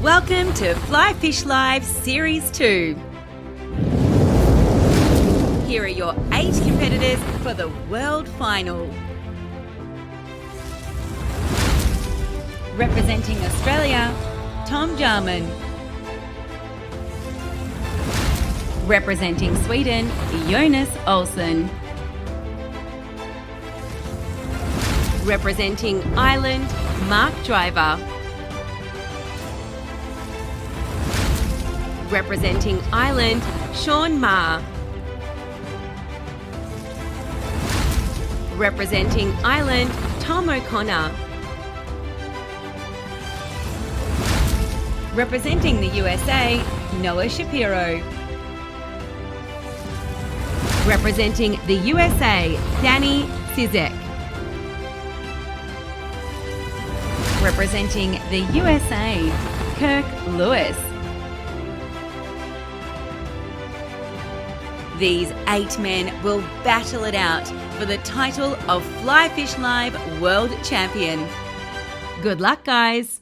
Welcome to Fly Fish Live Series 2. Here are your 8 competitors for the World Final. Representing Australia, Tom Jarman. Representing Sweden, Jonas Olsson. Representing Ireland, Mark Driver. Representing Ireland, Sean Marr. Representing Ireland, Tom O'Connor. Representing the USA, Noah Shapiro. Representing the USA, Danny Sizek. Representing the USA, Kirk Lewis. These 8 men will battle it out for the title of Fly Fish Live World Champion. Good luck, guys.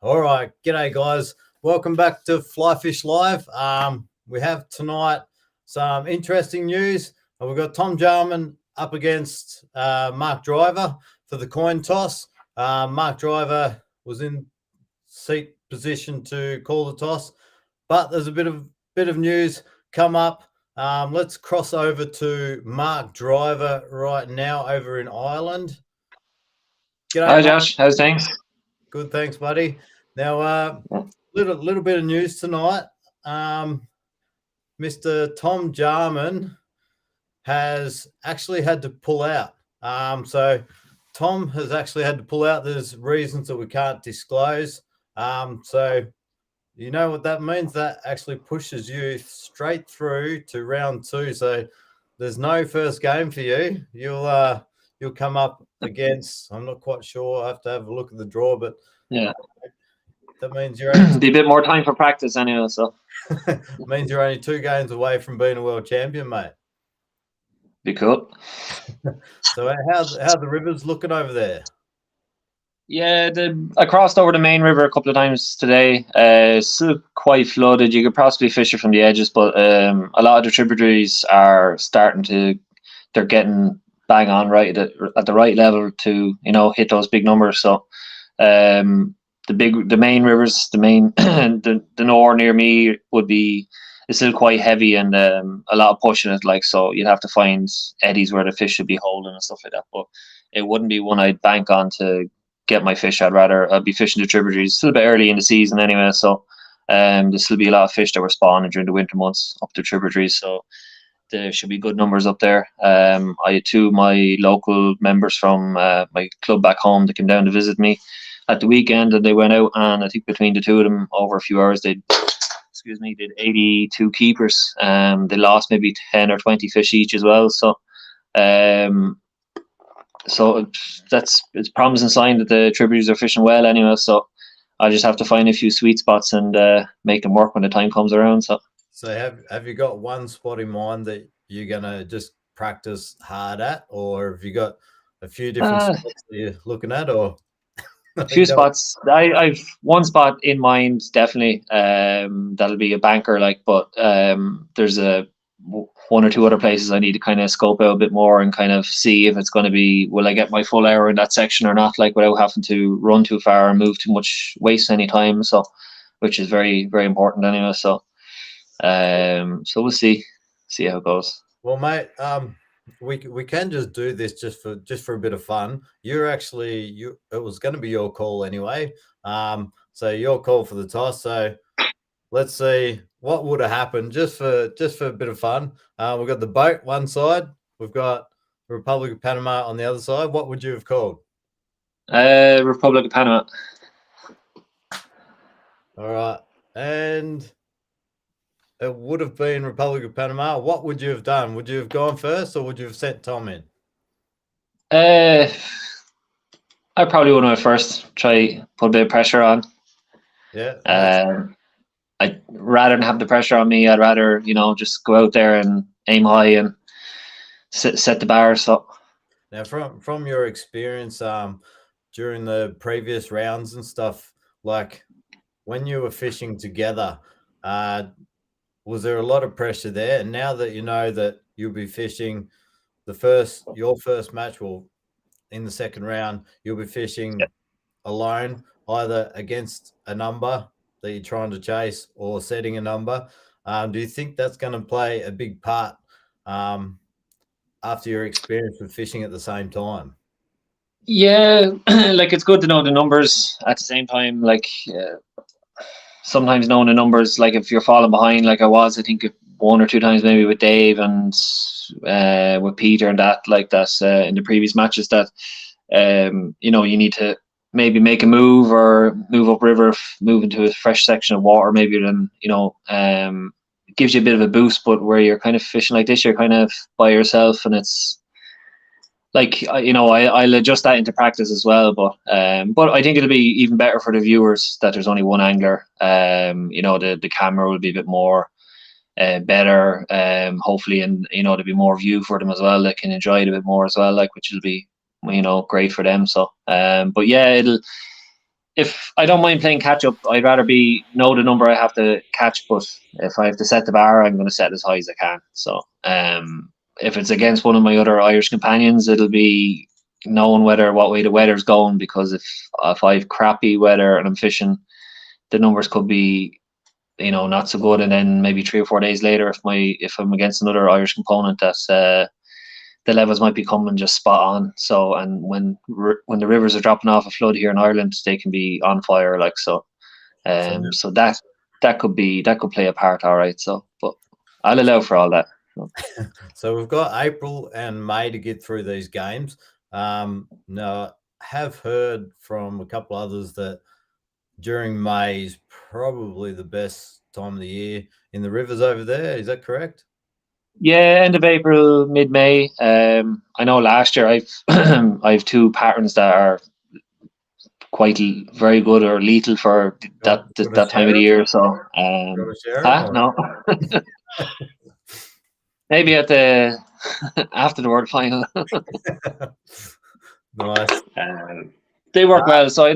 All right, g'day guys. Welcome back to Fly Fish Live. We have tonight some interesting news. We've got Tom Jarman up against Mark Driver for the coin toss. Mark Driver was in seat position to call the toss, but there's a bit of news come up. Let's cross over to Mark Driver right now over in Ireland. G'day, hi Josh, how's things? Good, thanks, buddy. Now, little bit of news tonight. Mr. Tom Jarman has actually had to pull out. So Tom has actually had to pull out. There's reasons that we can't disclose. So you know what that means? That actually pushes you straight through to round 2. So there's no first game for you. You'll come up against, I'm not quite sure. I have to have a look at the draw, but yeah, that means you're only be a bit more time for practice anyway. So means you're only 2 games away from being a world champion, mate. Be cool. So how the river's looking over there? Yeah, I crossed over the main river a couple of times today. Still quite flooded. You could possibly fish it from the edges, but a lot of the tributaries are they're getting bang on right at the right level to hit those big numbers. So the main rivers, the Nore near me it's still quite heavy and a lot of pushing it, so you'd have to find eddies where the fish should be holding and stuff like that. But it wouldn't be one I'd bank on to get my fish. I'd be fishing the tributaries. It's still a bit early in the season anyway, so there'll still be a lot of fish that were spawning during the winter months up the tributaries, so there should be good numbers up there. I had 2 of my local members from my club back home that came down to visit me at the weekend, and they went out, and I think between the 2 of them over a few hours they did 82 keepers. They lost maybe 10 or 20 fish each as well, so it's promising sign that the tributaries are fishing well anyway. So I just have to find a few sweet spots and make them work when the time comes around. So have you got one spot in mind that you're gonna just practice hard at, or have you got a few different spots that you're looking at, or a few spots? I've one spot in mind definitely. That'll be a banker, but there's 1 or 2 other places I need to kind of scope out a bit more and kind of see if it's going to be, will I get my full hour in that section or not, without having to run too far and move too much, waste any time. So, which is very, very important anyway. So, so we'll see how it goes. Well, mate, we can just do this just for a bit of fun. It was going to be your call anyway. So your call for the toss. So let's see what would have happened just for a bit of fun. We've got the boat one side. We've got the Republic of Panama on the other side. What would you have called? Republic of Panama. All right. And it would have been Republic of Panama. What would you have done? Would you have gone first, or would you have sent Tom in? I probably would have first. Try put a bit of pressure on. Yeah. I'd rather than have the pressure on me. I'd rather, just go out there and aim high and set the bar. So Now, from your experience, during the previous rounds and stuff, like when you were fishing together, was there a lot of pressure there? And now that you know that you'll be fishing your first match, well, in the second round, you'll be fishing alone, either against a number that you're trying to chase or setting a number. Do you think that's going to play a big part after your experience with fishing at the same time? Yeah, like it's good to know the numbers at the same time. Like sometimes knowing the numbers, like if you're falling behind, like I was, I think one or two times maybe with Dave and with Peter and that, like that in the previous matches, that you know, you need to maybe make a move or move upriver, move into a fresh section of water, maybe then, you know, it gives you a bit of a boost. But where you're kind of fishing like this, you're kind of by yourself, and it's like, you know, I'll adjust that into practice as well. But I think it'll be even better for the viewers that there's only one angler. You know, the camera will be a bit more better, hopefully, and you know, there'll be more view for them as well. They can enjoy it a bit more as well, like, which will be, you know, great for them. So but yeah, it'll, if I don't mind playing catch up, I'd rather know the number I have to catch, but if I have to set the bar, I'm going to set as high as I can. So if it's against one of my other Irish companions, it'll be knowing what way the weather's going, because if I've crappy weather and I'm fishing, the numbers could be, you know, not so good, and then maybe 3 or 4 days later, if I'm against another Irish component, that's the levels might be coming just spot on. So, and when the rivers are dropping off a flood here in Ireland, they can be on fire, like so. So that could play a part, all right. So, but I'll allow for all that. So. So we've got April and May to get through these games. Now, I have heard from a couple others that during May is probably the best time of the year in the rivers over there. Is that correct? Yeah, end of April, mid-May. I know last year I've two patterns that are quite very good or lethal for that time of the year. So, no, maybe at the after the World Final. Nice. They work well, so I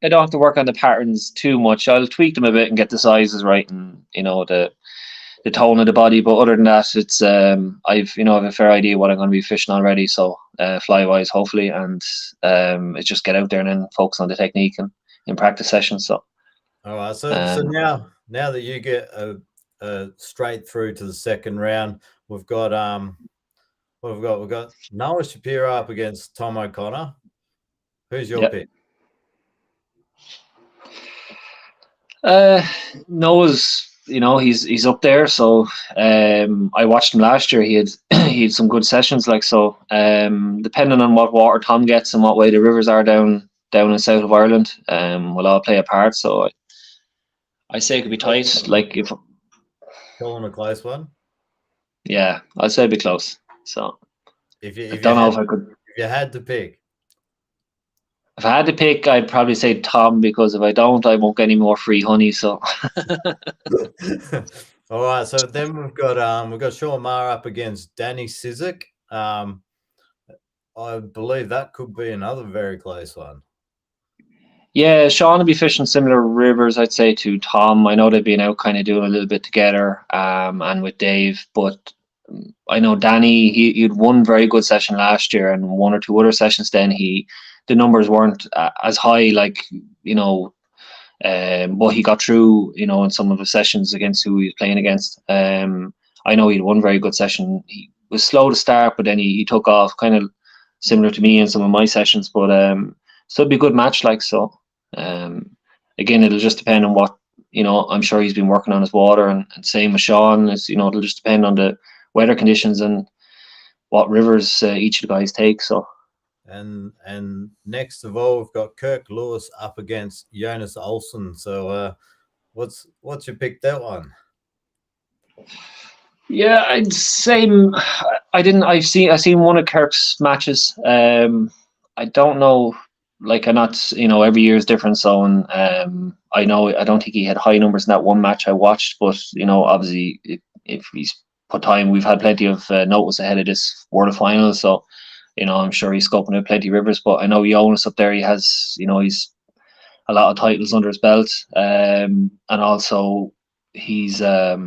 don't have to work on the patterns too much. I'll tweak them a bit and get the sizes right, and you know, the tone of the body. But other than that, it's I've a fair idea what I'm going to be fishing already. So fly wise, hopefully, and it's just get out there and then focus on the technique and in practice sessions. So all right. So now that you get a straight through to the second round, we've got what we've got Noah Shapiro up against Tom O'Connor. Who's your pick? Noah's, you know, he's up there. So I watched him last year. He had some good sessions, like so. Depending on what water Tom gets and what way the rivers are down in south of Ireland, will all play a part. So I say it could be tight. Like if calling a close one. Yeah, I'd say it'd be close. So if I don't know if I could. If you had to pick. If I had to pick, I'd probably say Tom, because if I don't, I won't get any more free honey. So, all right. So then we've got Sean Maher up against Danny Sizik. I believe that could be another very close one. Yeah, Sean will be fishing similar rivers, I'd say, to Tom. I know they've been out kind of doing a little bit together, and with Dave. But I know Danny, he had one very good session last year, and one or two other sessions. Then the numbers weren't as high, like, you know, but he got through, you know, in some of the sessions against who he was playing against. I know he had one very good session. He was slow to start, but then he took off, kind of similar to me in some of my sessions. But so it'd be a good match, like so. Again, it'll just depend on what, you know, I'm sure he's been working on his water, and same with Sean. Is, you know, it'll just depend on the weather conditions and what rivers each of the guys take. So. And next of all, we've got Kirk Lewis up against Jonas Olsen. So what's your pick, that one? Yeah, I'd say I've seen one of Kirk's matches. I don't know, like, I'm not, you know, every year is different. So I don't think he had high numbers in that one match I watched, but you know, obviously if he's put time, we've had plenty of notice ahead of this World Final. So I'm sure he's scoping out plenty of rivers, but I know Jonas up there, he's a lot of titles under his belt, and also he's a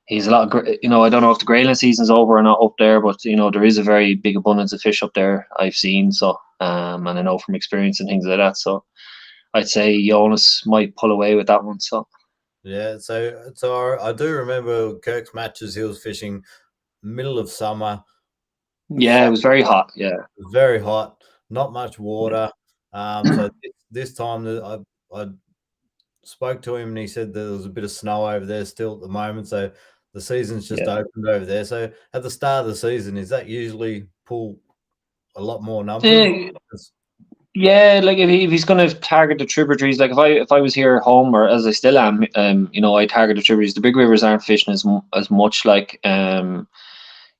lot of, I don't know if the grayling season's over or not up there, but there is a very big abundance of fish up there, I've seen. So and I know from experience and things like that. So I'd say Jonas might pull away with that one. So yeah, so I do remember Kirk's matches. He was fishing middle of summer. yeah, it was very hot. Yeah, Very hot, not much water. So this time I spoke to him and he said there was a bit of snow over there still at the moment. So the season's just opened over there. So at the start of the season, is that usually pull a lot more numbers? Yeah, like if he's going to target the tributaries, like if I was here at home, or as I still am, I target the tributaries. The big rivers aren't fishing as much. Like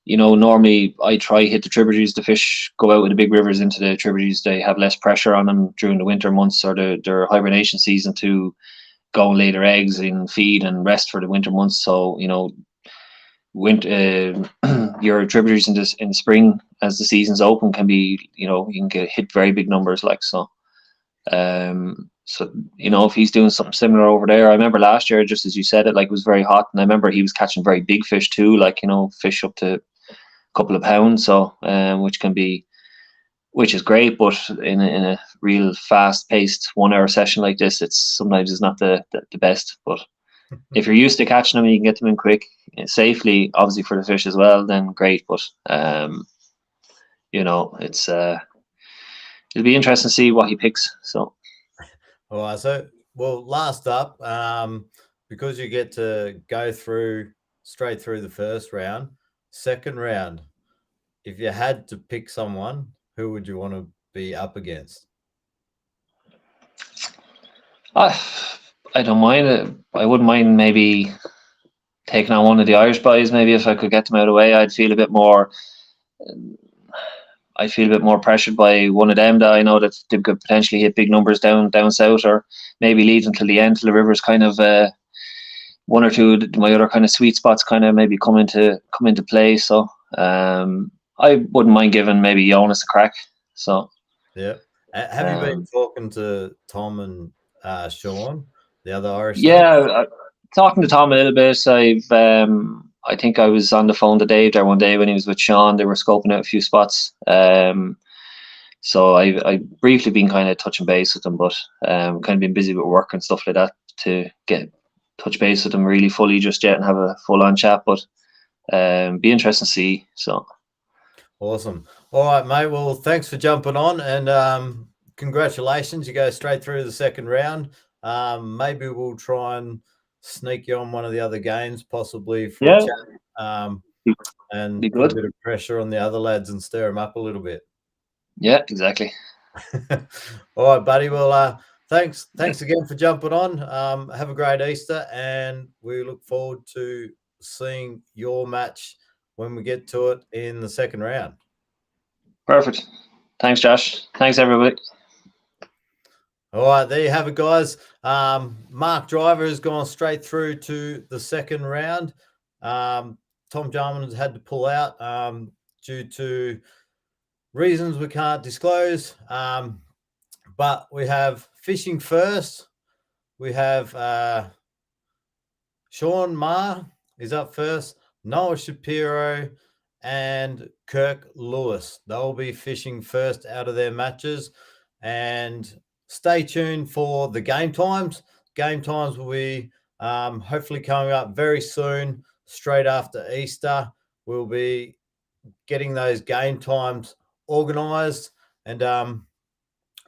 normally I try hit the tributaries. The fish go out with the big rivers into the tributaries. They have less pressure on them during the winter months or their hibernation season to go and lay their eggs and feed and rest for the winter months. So your tributaries in the spring as the season's open can be, you can get hit very big numbers like so. If he's doing something similar over there, I remember last year, just as you said it, like it was very hot, and I remember he was catching very big fish too, like fish up to a couple of pounds, so which is great, but in a real fast paced 1 hour session like this, it's not the best. But if you're used to catching them, you can get them in quick, safely, obviously for the fish as well, then great. But it's it'll be interesting to see what he picks. So all right, so last up, because you get to go straight through the first round, second round, if you had to pick someone, who would you want to be up against? I don't mind it. I wouldn't mind maybe taking on one of the Irish boys. Maybe if I could get them out of the way, I'd feel a bit more. I feel a bit more pressured by one of them that I know that they could potentially hit big numbers down south, or maybe leave them till the end, till the river's kind of one or two of my other kind of sweet spots kind of maybe come into play. So I wouldn't mind giving maybe Jonas a crack. So yeah, have you been talking to Tom and Sean, the other Irish? Yeah, talking to Tom a little bit. I think I was on the phone to Dave there one day when he was with Sean. They were scoping out a few spots. So I briefly been kind of touching base with them, but kind of been busy with work and stuff like that to get touch base with them really fully just yet and have a full on chat. But be interesting to see. So awesome. All right, mate. Well, thanks for jumping on, and congratulations. You go straight through the second round. Maybe we'll try and sneak you on one of the other games, possibly for a chat, and be put good. a bit of pressure on the other lads and stir them up a little bit. Yeah, exactly. All right, buddy. Well, thanks again for jumping on. Have a great Easter, and we look forward to seeing your match when we get to it in the second round. Perfect. Thanks, Josh. Thanks, everybody. All right, there you have it, guys. Mark Driver has gone straight through to the second round. Tom Jarman has had to pull out due to reasons we can't disclose. But we have fishing first. We have Sean Marr is up first, Noah Shapiro and Kirk Lewis. They'll be fishing first out of their matches. And stay tuned for the game times. Game times will be hopefully coming up very soon, straight after Easter. We'll be getting those game times organised and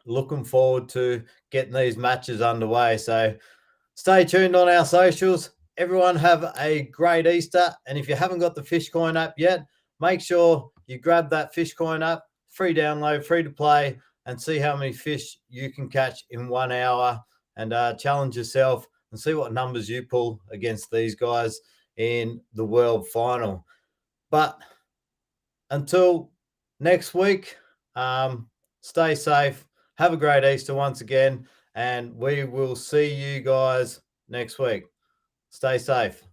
looking forward to getting these matches underway. So stay tuned on our socials. Everyone have a great Easter. And if you haven't got the Fish Coin app yet, make sure you grab that Fish Coin app, free download, free to play, and see how many fish you can catch in 1 hour and challenge yourself and see what numbers you pull against these guys in the world final. But until next week, stay safe. Have a great Easter once again, and we will see you guys next week. Stay safe.